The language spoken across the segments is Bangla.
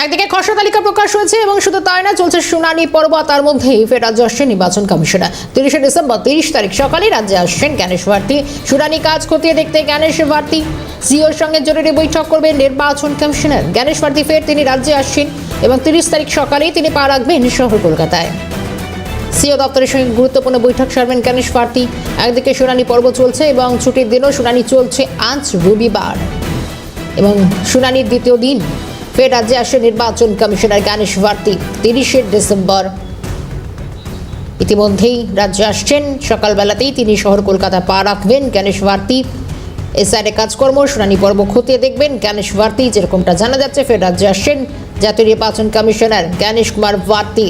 একদিকে খসড়া তালিকা প্রকাশ হয়েছে এবং শুধু তাই না, চলছে শুনানি পর্ব। তার মধ্যেই ফের রাজ্যে আসছেন নির্বাচন কমিশনার। 30 ডিসেম্বর 30 তারিখ সকালে রাজ্যে আসছেন জ্ঞানেশ ভারতী। শুনানি কাজ খতিয়ে দেখতে জ্ঞানেশ ভারতী সিওর সঙ্গে জরুরি বৈঠক করবেন নির্বাচন কমিশনার। জ্ঞানেশ ভারতী ফের তিনি রাজ্যে আসছেন এবং 30 তারিখ সকালেই তিনি পা রাখবেন শহর কলকাতায়। সিও দপ্তরের সঙ্গে গুরুত্বপূর্ণ বৈঠক সারবেন জ্ঞানেশ ভারতী। একদিকে শুনানি পর্ব চলছে এবং ছুটির দিনও শুনানি চলছে আজ রবিবার, এবং শুনানির দ্বিতীয় দিন ফের রাজ্যে আসে নির্বাচন কমিশনার জ্ঞানেশ ভারতী 30 ডিসেম্বর। ইতিমধ্যেই রাজ্যে আসছেন, সকালবেলাতেই তিনি শহর কলকাতা পা রাখবেন জ্ঞানেশ ভারতী। এসআইআর কাজকর্ম শুনানি পর্ব খতিয়ে দেখবেন জ্ঞানেশ ভারতী। যেরকমটা জানা যাচ্ছে, ফের রাজ্যে আসছেন জাতীয় নির্বাচন কমিশনার জ্ঞানেশ কুমার ভারতী।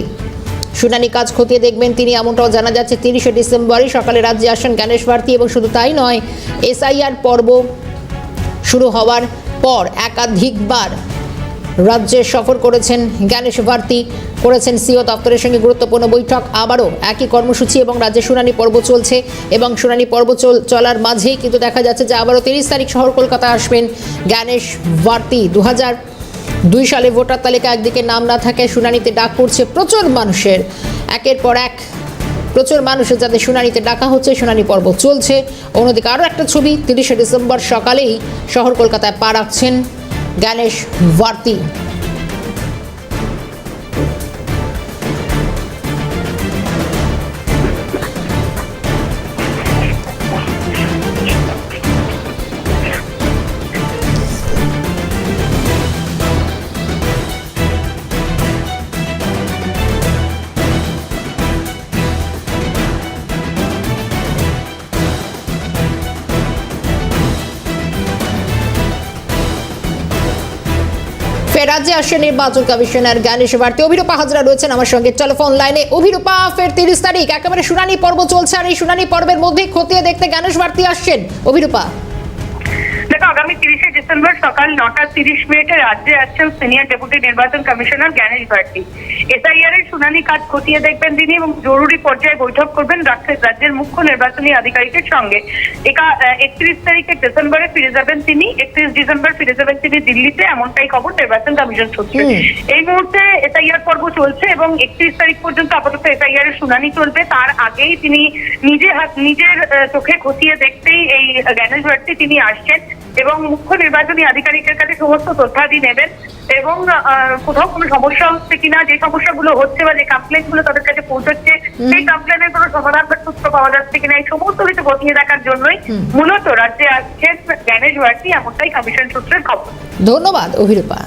শুনানি কাজ খতিয়ে দেখবেন তিনি, এমনটাও জানা যাচ্ছে। 30 ডিসেম্বরই সকালে রাজ্যে আসেন জ্ঞানেশ ভারতী, এবং শুধু তাই নয়, এসআইআর পর্ব শুরু হওয়ার পর একাধিকবার রাজ্যে সফর করেছেন জ্ঞানেশ ভারতী, করেছেন সিও দপ্তরের সঙ্গে গুরুত্বপূর্ণ বৈঠক। আবারও একই কর্মসূচি এবং রাজ্যে শুনানি পর্ব চলছে, এবং শুনানি পর্ব চলার মাঝেই কিন্তু দেখা যাচ্ছে যে আবারও 30 তারিখ শহর কলকাতা আসবেন জ্ঞানেশ ভারতী। 2002 সালে ভোটার তালিকা একদিকে নাম না থাকে, শুনানিতে ডাক পড়ছে প্রচুর মানুষের, একের পর এক প্রচুর মানুষের যাদের শুনানিতে ডাকা হচ্ছে, শুনানি পর্ব চলছে। অন্যদিকে আরও একটা ছবি, 30 ডিসেম্বর সকালেই শহর কলকাতায় পা রাখছেন জ্ঞানেশ ভারতী। রাজ্যে আসছে নির্বাচন কমিশনার জ্ঞানেশ ভারতী। অভিরূপা হাজরা রয়েছেন আমার সঙ্গে টেলিফোন লাইনে। অভিরূপা, ফের 30 তারিখ একেবারে শুনানি পর্ব চলছে, আর এই শুনানি পর্বের মধ্যেই খতিয়ে দেখতে জ্ঞানেশ ভারতী আসছেন। অভিরূপা, দেখো, আগামী 30 ডিসেম্বর সকাল 9:30 রাজ্যে আসছেন সিনিয়র ডেপুটি নির্বাচন কমিশনার জ্ঞানেশ ভারতী। এসআইআর এর শুনানি কাজ খতিয়ে দেখবেন তিনি, এবং জরুরি পর্যায়ে বৈঠক করবেন রাজ্যের মুখ্য নির্বাচনী আধিকারিকের সঙ্গে। 31 তারিখে ডিসেম্বরে ফিরে যাবেন তিনি, 31 ডিসেম্বর ফিরে যাবেন তিনি দিল্লিতে, এমনটাই খবর নির্বাচন কমিশন সূত্রে। এই মুহূর্তে এসআইআর পর্ব চলছে এবং 31 তারিখ পর্যন্ত আপাতত এসআইআর এর শুনানি চলবে। তার আগেই তিনি নিজের চোখে খতিয়ে দেখতেই এই জ্ঞানেশ ভারতী তিনি আসছেন এবং মুখ্য নির্বাচনী আধিকারিকের কাছে সমস্ত তথ্যাদি নেবেন, এবং কোথাও কোনো সমস্যা হচ্ছে কিনা, যে সমস্যাগুলো হচ্ছে বা যে কমপ্লেন গুলো তাদের কাছে পৌঁছচ্ছে, সেই কমপ্লেনের কোনো সমাধান বা সূত্র পাওয়া যাচ্ছে কিনা, এই সমস্ত কিছু খতিয়ে দেখার জন্যই মূলত রাজ্যে আসছেন জ্ঞানেশ ভারতী, এমনটাই কমিশন সূত্রের খবর। ধন্যবাদ অভিরূপা।